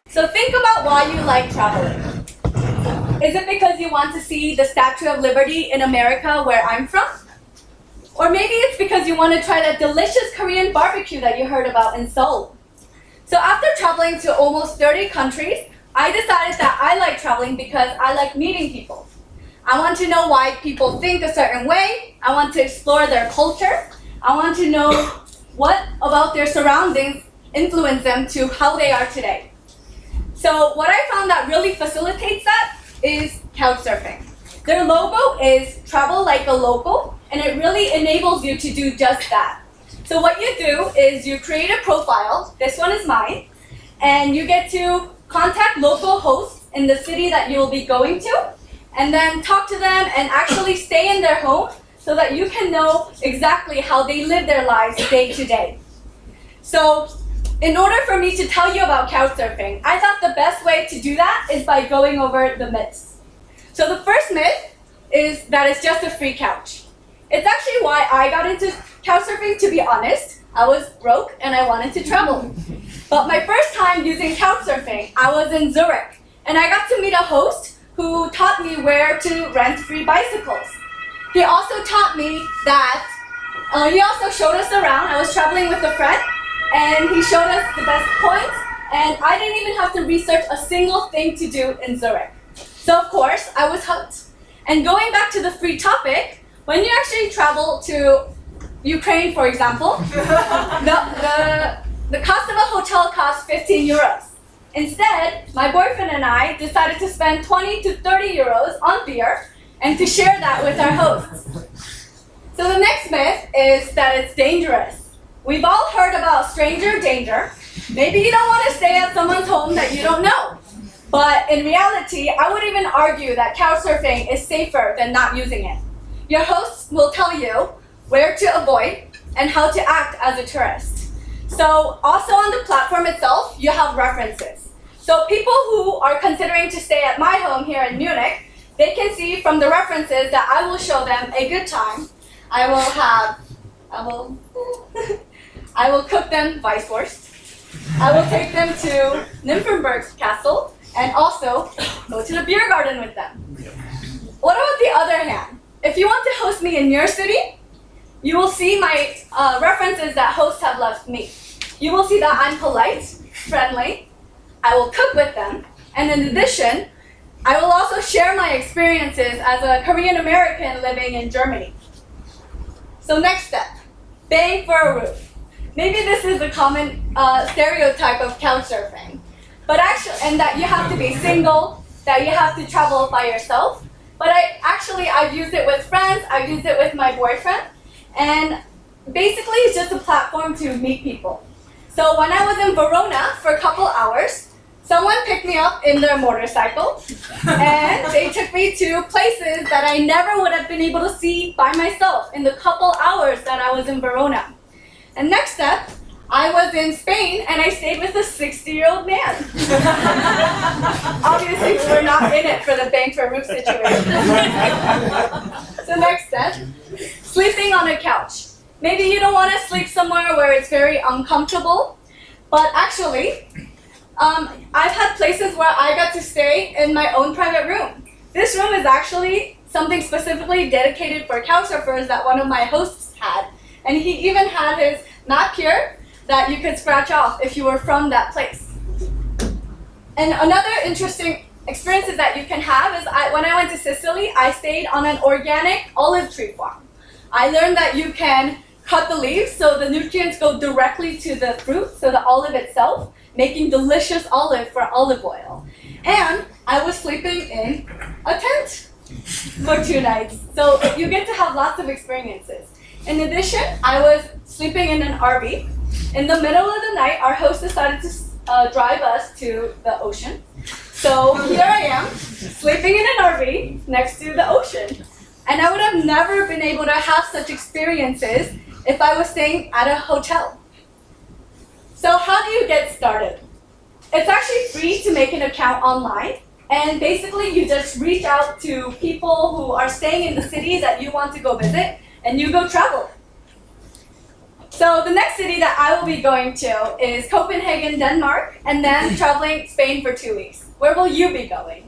So think about why you like traveling. Is it because you want to see the Statue of Liberty in America where I'm from? Or maybe it's because you want to try that delicious Korean barbecue that you heard about in Seoul. So after traveling to almost 30 countries, I decided that I like traveling because I like meeting people. I want to know why people think a certain way. I want to explore their culture. I want to know what about their surroundings influence them to how they are today. So what I found that really facilitates that is Couchsurfing. Their logo is travel like a local, and it really enables you to do just that. So what you do is you create a profile, this one is mine, and you get to contact local hosts in the city that you'll be going to, and then talk to them and actually stay in their home so that you can know exactly how they live their lives day to day. So in order for me to tell you about Couchsurfing, I thought the best way to do that is by going over the myths. So the first myth is that it's just a free couch. It's actually why I got into Couchsurfing, to be honest. I was broke and I wanted to travel. But my first time using Couchsurfing, I was in Zurich, and I got to meet a host who taught me where to rent free bicycles. He also taught me that, he also showed us around. I was traveling with a friend, and he showed us the best points, and I didn't even have to research a single thing to do in Zurich. So of course, I was hooked. And going back to the free topic, when you actually travel to Ukraine, for example, the cost of a hotel costs 15 euros. Instead, my boyfriend and I decided to spend 20 to 30 euros on beer and to share that with our hosts. So the next myth is that it's dangerous. We've all heard about stranger danger. Maybe you don't want to stay at someone's home that you don't know. But in reality, I would even argue that Couchsurfing is safer than not using it. Your hosts will tell you where to avoid and how to act as a tourist. So also on the platform itself, you have references. So people who are considering to stay at my home here in Munich, they can see from the references that I will show them a good time. I will cook them Weisswurst. I will take them to Nymphenburg's castle and also go to the beer garden with them. What about the other hand? If you want to host me in your city, you will see my references that hosts have left me. You will see that I'm polite, friendly, I will cook with them, and in addition, I will also share my experiences as a Korean American living in Germany. So next step, paying for a room. Maybe this is a common stereotype of Couchsurfing, but actually, and that you have to be single, that you have to travel by yourself. But I've used it with friends, I've used it with my boyfriend, and basically it's just a platform to meet people. So when I was in Verona for a couple hours, someone picked me up in their motorcycle, and they took me to places that I never would have been able to see by myself in the couple hours that I was in Verona. And next step, I was in Spain and I stayed with a 60-year-old man. Obviously, we were not in it for the bang for a roof situation. So next step, sleeping on a couch. Maybe you don't want to sleep somewhere where it's very uncomfortable, but actually, I've had places where I got to stay in my own private room. This room is actually something specifically dedicated for couchsurfers that one of my hosts had. And he even had his map here that you could scratch off if you were from that place. And another interesting experience that you can have is when I went to Sicily, I stayed on an organic olive tree farm. I learned that you can cut the leaves so the nutrients go directly to the fruit, so the olive itself, making delicious olive for olive oil. And I was sleeping in a tent for 2 nights. So you get to have lots of experiences. In addition, I was sleeping in an RV. In the middle of the night, our host decided to drive us to the ocean. So here I am, sleeping in an RV next to the ocean. And I would have never been able to have such experiences if I was staying at a hotel. So how do you get started? It's actually free to make an account online. And basically, you just reach out to people who are staying in the city that you want to go visit, and you go travel. So the next city that I will be going to is Copenhagen, Denmark, and then traveling Spain for 2 weeks. Where will you be going?